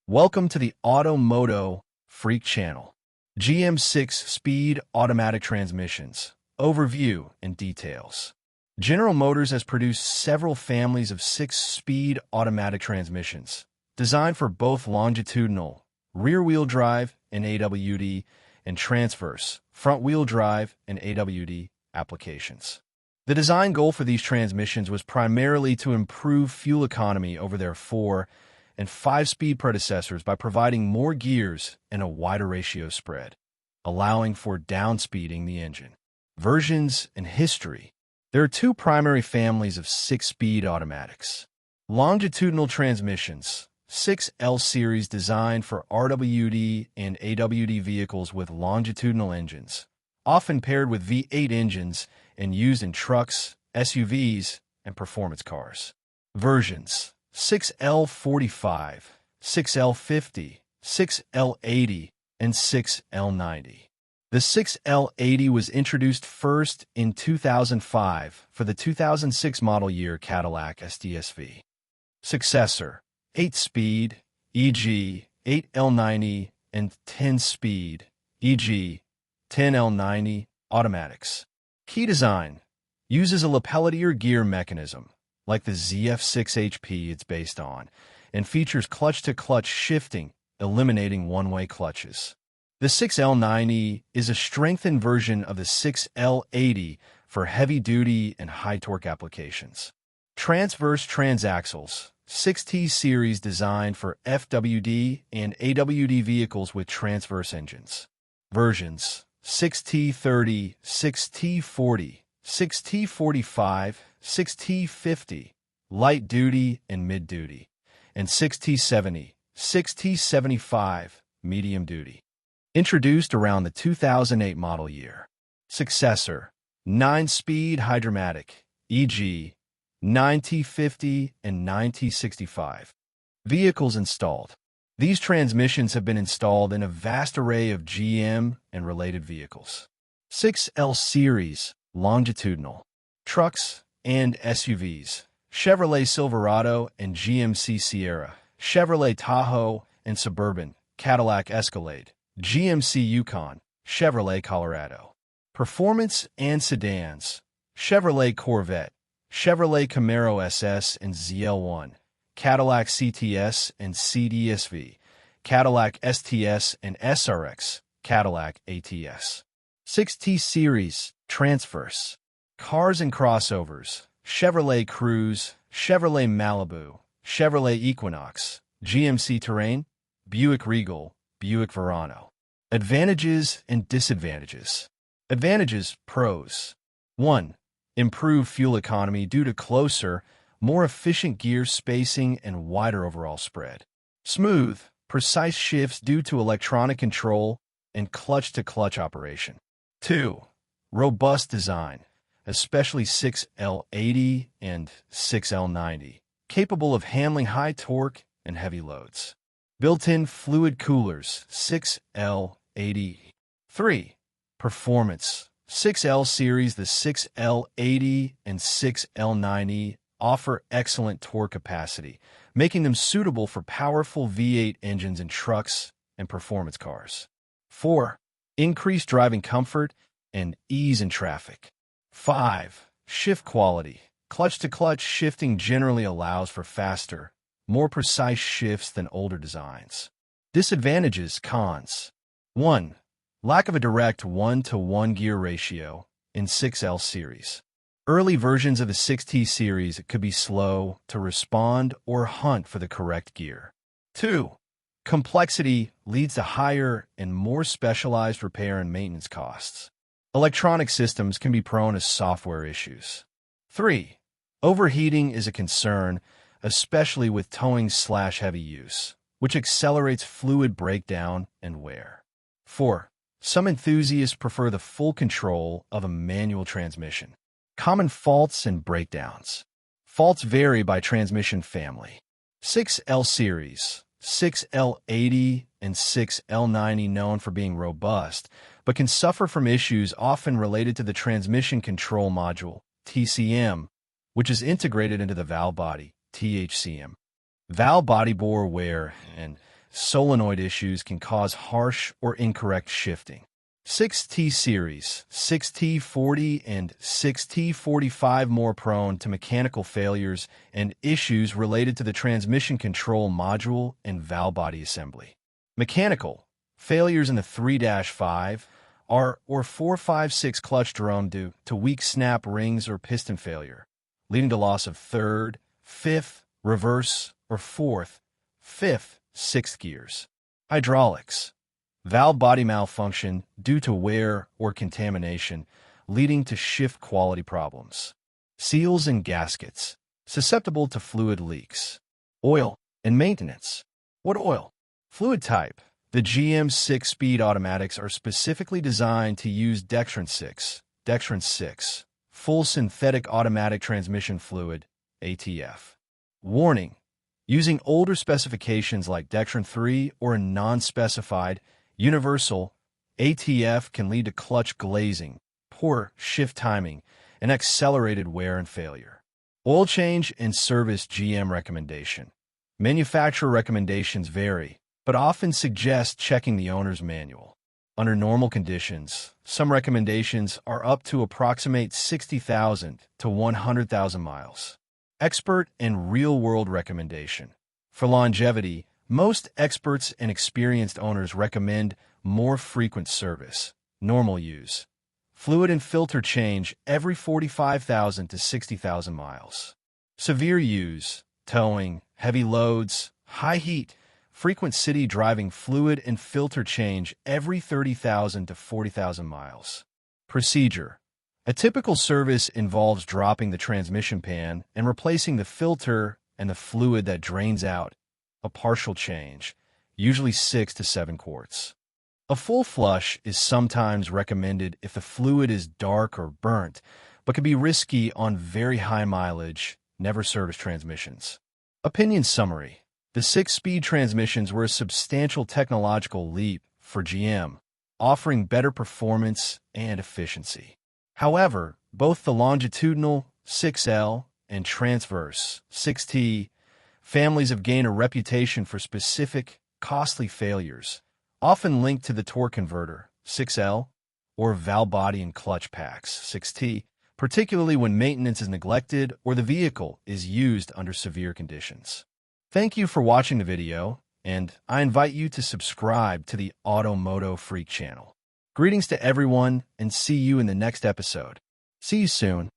Welcome to the MOTO Freak Channel. GM 6-speed automatic transmissions. Overview and details. General Motors has produced several families of 6-speed automatic transmissions, designed for both longitudinal, rear-wheel drive and AWD, and transverse, front-wheel drive and AWD applications. The design goal for these transmissions was primarily to improve fuel economy over their 4- and 5-speed predecessors by providing more gears and a wider ratio spread, allowing for downspeeding the engine. Versions and history. There are two primary families of 6-speed automatics. Longitudinal transmissions, 6L series designed for RWD and AWD vehicles with longitudinal engines, often paired with V8 engines and used in trucks, SUVs, and performance cars. Versions: 6L45, 6L50, 6L80, and 6L90. The 6L80 was introduced first in 2005 for the 2006 model year Cadillac STSV. Successor: 8-speed, e.g. 8L90, and 10-speed, e.g. 10L90 automatics. Key design: uses a lapelletier gear mechanism, like the ZF6HP it's based on, and features clutch-to-clutch shifting, eliminating one-way clutches. The 6L90 is a strengthened version of the 6L80 for heavy-duty and high-torque applications. Transverse transaxles, 6T series designed for FWD and AWD vehicles with transverse engines. Versions: 6T30, 6T40, 6T45, 6T50, light-duty and mid-duty, and 6T70, 6T75, medium-duty. Introduced around the 2008 model year. Successor: 9-speed hydromatic, e.g. 9T50 and 9T65. Vehicles installed. These transmissions have been installed in a vast array of GM and related vehicles. 6L series, longitudinal. Trucks and SUVs. Chevrolet Silverado and GMC Sierra. Chevrolet Tahoe and Suburban. Cadillac Escalade. GMC Yukon. Chevrolet Colorado. Performance and sedans. Chevrolet Corvette. Chevrolet Camaro SS and ZL1. Cadillac CTS and CDSV. Cadillac STS and SRX. Cadillac ATS. 6T series, transverse. Cars and crossovers. Chevrolet Cruze, Chevrolet Malibu, Chevrolet Equinox, GMC Terrain, Buick Regal, Buick Verano. Advantages and disadvantages. Advantages: pros. 1. Improved fuel economy due to closer, more efficient gear spacing and wider overall spread. Smooth, precise shifts due to electronic control and clutch-to-clutch operation. 2. Robust design, especially 6L80 and 6L90, capable of handling high torque and heavy loads. Built-in fluid coolers, 6L80. 3. Performance. 6L series, the 6L80 and 6L90 offer excellent torque capacity, making them suitable for powerful V8 engines in trucks and performance cars. 4. Increased driving comfort and ease in traffic. 5. Shift quality. Clutch-to-clutch shifting generally allows for faster, more precise shifts than older designs. Disadvantages: cons. 1. Lack of a direct 1-to-1 gear ratio in 6L series. Early versions of the 6T series could be slow to respond or hunt for the correct gear. 2. Complexity leads to higher and more specialized repair and maintenance costs. Electronic systems can be prone to software issues. 3. Overheating is a concern, especially with towing/heavy use, which accelerates fluid breakdown and wear. 4. Some enthusiasts prefer the full control of a manual transmission. Common faults and breakdowns. Faults vary by transmission family. 6L series, 6L80 and 6L90 known for being robust, but can suffer from issues often related to the transmission control module, TCM, which is integrated into the valve body, THCM. Valve body bore wear and solenoid issues can cause harsh or incorrect shifting. 6T series, 6T40 and 6T45 more prone to mechanical failures and issues related to the transmission control module and valve body assembly. Mechanical failures in the 3-5 are or 4-5-6 clutch drone due to weak snap rings or piston failure, leading to loss of third, fifth, reverse, or fourth, fifth, sixth gears. Hydraulics valve body malfunction due to wear or contamination, leading to shift quality problems. Seals and gaskets, susceptible to fluid leaks. Oil and maintenance. What oil? Fluid type. The GM 6-speed automatics are specifically designed to use Dextran 6, full synthetic automatic transmission fluid, ATF. Warning: using older specifications like Dextran 3 or a non-specified universal ATF can lead to clutch glazing, poor shift timing, and accelerated wear and failure. Oil change and service GM recommendation. Manufacturer recommendations vary, but often suggest checking the owner's manual. Under normal conditions, some recommendations are up to approximate 60,000 to 100,000 miles. Expert and real-world recommendation. For longevity, most experts and experienced owners recommend more frequent service, normal use, fluid and filter change every 45,000 to 60,000 miles. Severe use, towing, heavy loads, high heat, frequent city driving fluid and filter change every 30,000 to 40,000 miles. Procedure. A typical service involves dropping the transmission pan and replacing the filter and the fluid that drains out. A partial change, usually 6 to 7 quarts. A full flush is sometimes recommended if the fluid is dark or burnt, but can be risky on very high mileage, never service transmissions. Opinion summary. The 6-speed transmissions were a substantial technological leap for GM, offering better performance and efficiency. However, both the longitudinal 6L and transverse 6T families have gained a reputation for specific, costly failures, often linked to the torque converter 6L or valve body and clutch packs 6T, particularly when maintenance is neglected or the vehicle is used under severe conditions. Thank you for watching the video, and I invite you to subscribe to the MOTO Freak channel. Greetings to everyone, and see you in the next episode. See you soon.